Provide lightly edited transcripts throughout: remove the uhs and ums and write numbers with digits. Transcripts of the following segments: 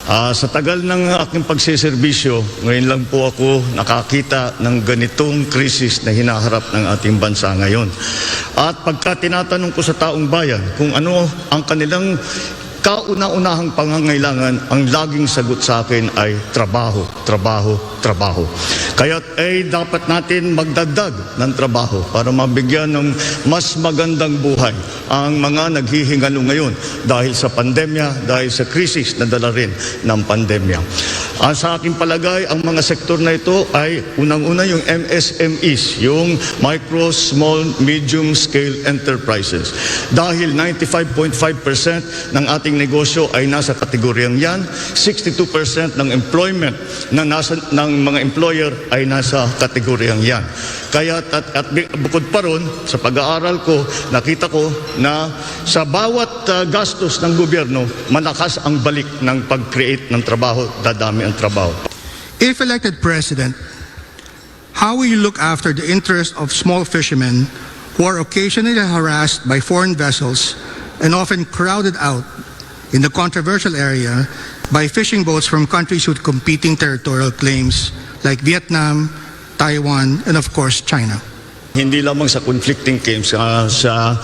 Sa tagal ng aking pagsiservisyo, ngayon lang po ako nakakita ng ganitong krisis na hinaharap ng ating bansa ngayon. At pagka tinatanong ko sa taong bayan kung ano ang kanilang kauna-unahang pangangailangan, ang laging sagot sa akin ay trabaho, trabaho, trabaho. Kaya't dapat natin magdagdag ng trabaho para mabigyan ng mas magandang buhay ang mga naghihingalo ngayon dahil sa pandemya, dahil sa krisis na dala rin ng pandemya. Sa aking palagay, ang mga sektor na ito ay unang-una yung MSMEs, yung Micro, Small, Medium Scale Enterprises. Dahil 95.5% ng ating negosyo ay nasa kategoryang yan, 62% ng employment ng mga employer ay nasa kategoryang yan. Kaya at bukod pa ron, sa pag-aaral ko, nakita ko na sa bawat gastos ng gobyerno, malakas ang balik ng pag-create ng trabaho, dadami ang trabaho. If elected president, how will you look after the interest of small fishermen who are occasionally harassed by foreign vessels and often crowded out in the controversial area by fishing boats from countries with competing territorial claims like Vietnam, Taiwan, and of course, China? Hindi lamang sa conflicting claims sa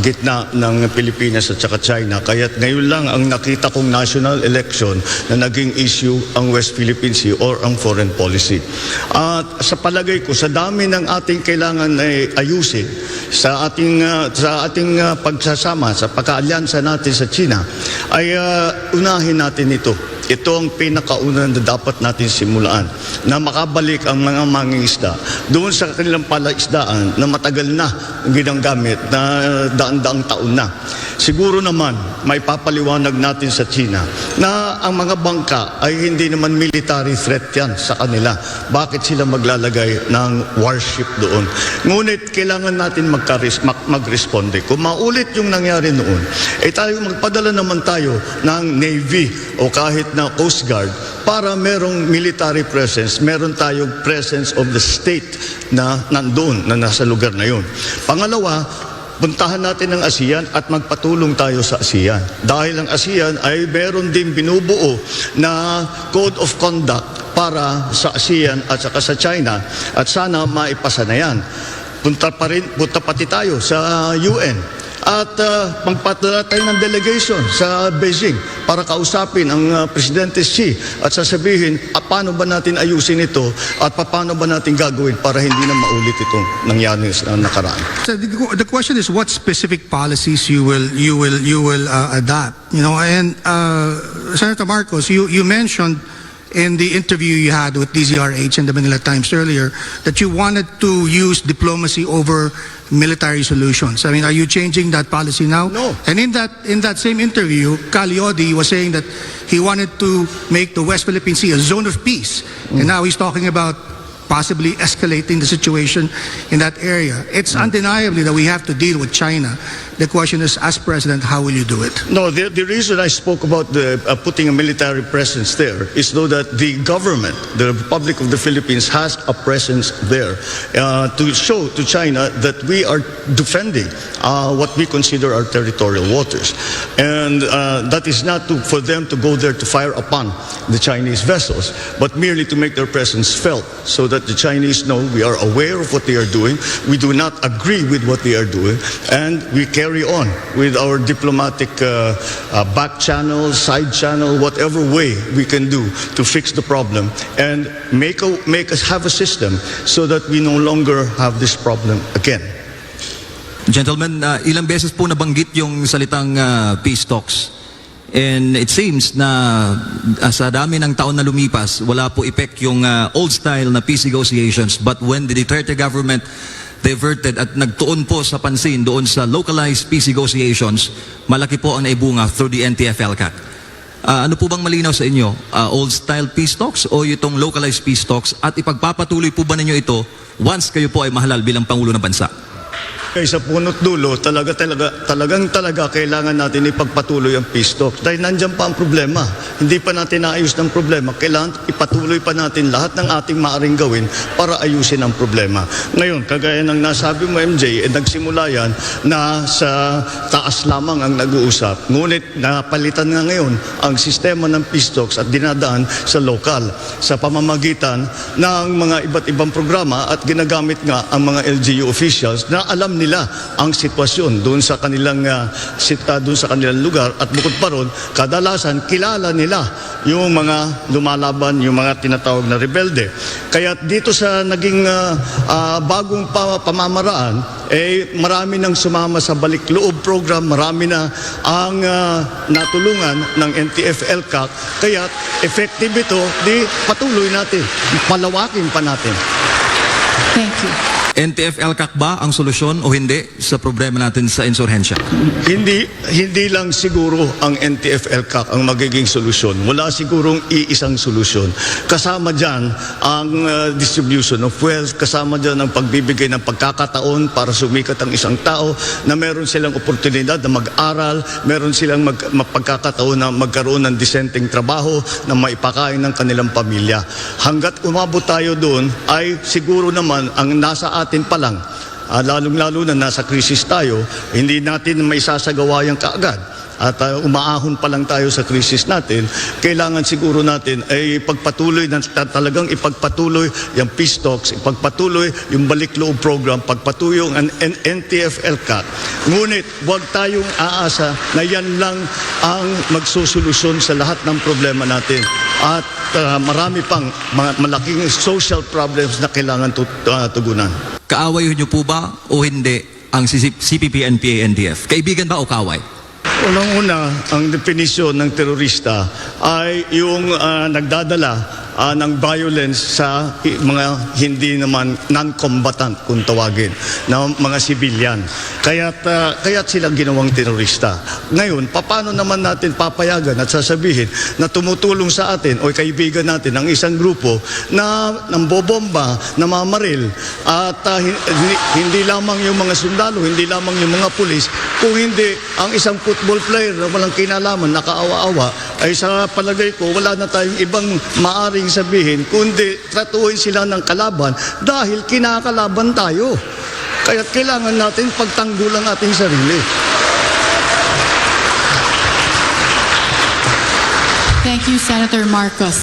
gitna ng Pilipinas at saka China. Kaya't ngayon lang ang nakita kong national election na naging issue ang West Philippine Sea or ang foreign policy. At sa palagay ko, sa dami ng ating kailangan ayusin sa ating pagsasama, sa pagkaalyansa natin sa China, ay unahin natin ito. Ito ang pinakauna na dapat natin simulaan, na makabalik ang mga mangingisda doon sa kanilang palaisdaan na matagal na ginagamit, na daan-daang taon na. Siguro naman, may papaliwanag natin sa China na ang mga bangka ay hindi naman military threat yan sa kanila. Bakit sila maglalagay ng warship doon? Ngunit kailangan natin mag-responde. Kung maulit yung nangyari noon, tayo magpadala naman tayo ng Navy o kahit na Coast Guard para merong military presence, meron tayong presence of the state na nandoon, na nasa lugar na yun. Pangalawa, puntahan natin ang ASEAN at magpatulong tayo sa ASEAN. Dahil ang ASEAN ay meron din binubuo na code of conduct para sa ASEAN at saka sa China, at sana maipasa na yan. Punta pati tayo sa UN. At magpadala tayo ng delegation sa Beijing para kausapin ang Presidente Xi at sasabihin paano ba natin ayusin ito at paano ba natin gagawin para hindi na maulit itong nangyari sa nakaraan. So the question is, what specific policies you will adopt? You know, and Senator Marcos, you mentioned in the interview you had with DZRH and the Manila Times earlier that you wanted to use diplomacy over military solutions. I mean, are you changing that policy now? No. And in that same interview, Calyodi was saying that he wanted to make the West Philippine Sea a zone of peace. And now he's talking about possibly escalating the situation in that area. It's undeniably that we have to deal with China. The question is, as president, how will you do it? No, the reason I spoke about putting a military presence there is so that the government, the Republic of the Philippines, has a presence there to show to China that we are defending what we consider our territorial waters. And that is not for them to go there to fire upon the Chinese vessels, but merely to make their presence felt so that the Chinese know we are aware of what they are doing, we do not agree with what they are doing, and we carry on with our diplomatic back channel, side channel, whatever way we can do to fix the problem and make us have a system so that we no longer have this problem again. Gentlemen, ilang beses po nabanggit yung salitang peace talks. And it seems na sa dami ng taon na lumipas, wala po effect yung old style na peace negotiations. But when the Duterte government diverted at nagtuon po sa pansin doon sa localized peace negotiations, malaki po ang naibunga through the NTF-ELCAT. Ano po bang malinaw sa inyo? Old style peace talks o itong localized peace talks? At ipagpapatuloy po ba ninyo ito once kayo po ay mahalal bilang Pangulo ng Bansa? Kaya sa punot dulo, talagang kailangan natin ipagpatuloy ang peace talks. Dahil nandyan pa ang problema. Hindi pa natin naayos ng problema. Kailangan ipatuloy pa natin lahat ng ating maaring gawin para ayusin ang problema. Ngayon, kagaya ng nasabi mo, MJ, nagsimula yan na sa taas lamang ang nag-uusap. Ngunit napalitan nga ngayon ang sistema ng peace talks at dinadaan sa lokal sa pamamagitan ng mga iba't ibang programa at ginagamit nga ang mga LGU officials na alam nila ang sitwasyon doon sa kanilang lugar at bukod pa ron, kadalasan kilala nila yung mga lumalaban, yung mga tinatawag na rebelde. Kaya dito sa naging bagong pamamaraan, marami nang sumama sa balik loob program, marami na ang natulungan ng NTF-ELCAC, kaya effective ito, di patuloy natin, palawakin pa natin. Thank you. NTF-ELCAC ba ang solusyon o hindi sa problema natin sa insurhensya? Hindi lang siguro ang NTF-ELCAC ang magiging solusyon. Wala sigurong iisang solusyon. Kasama dyan ang distribution of wealth, kasama dyan ang pagbibigay ng pagkakataon para sumikat ang isang tao na meron silang oportunidad na mag-aral, meron silang pagkakataon na magkaroon ng disenteng trabaho na maipakain ng kanilang pamilya. Hanggat umabot tayo doon ay siguro naman ang nasa atin pa lang, lalong-lalo na nasa krisis tayo, hindi natin maisasagawa yan kaagad. At umaahon pa lang tayo sa krisis natin, kailangan siguro natin ay talagang ipagpatuloy yung peace talks, ipagpatuloy yung balik loob program, pagpatuloy yung NTF-ELCAC. Ngunit huwag tayong aasa na yan lang ang magsusolusyon sa lahat ng problema natin. At marami pang malaking social problems na kailangan tugunan. Kaaway niyo po ba o hindi ang CPP, NPA, NDF? Kaibigan ba o kaaway? Unang-una, ang definisyon ng terorista ay yung nagdadala ng violence sa mga hindi naman non-combatant kung tawagin, na mga civilian. Kaya't silang ginawang terorista. Ngayon, paano naman natin papayagan at sasabihin na tumutulong sa atin o kaibigan natin ang isang grupo na nambobomba, namamaril at hindi lamang yung mga sundalo, hindi lamang yung mga pulis, kung hindi ang isang football player na walang kinalaman, nakaawa-awa, ay sa palagay ko wala na tayong ibang maaring sabihin kundi tratuhin sila ng kalaban dahil kinakalaban tayo. Kaya kailangan natin pagtanggol ang ating sarili. Thank you, Senator Marcos.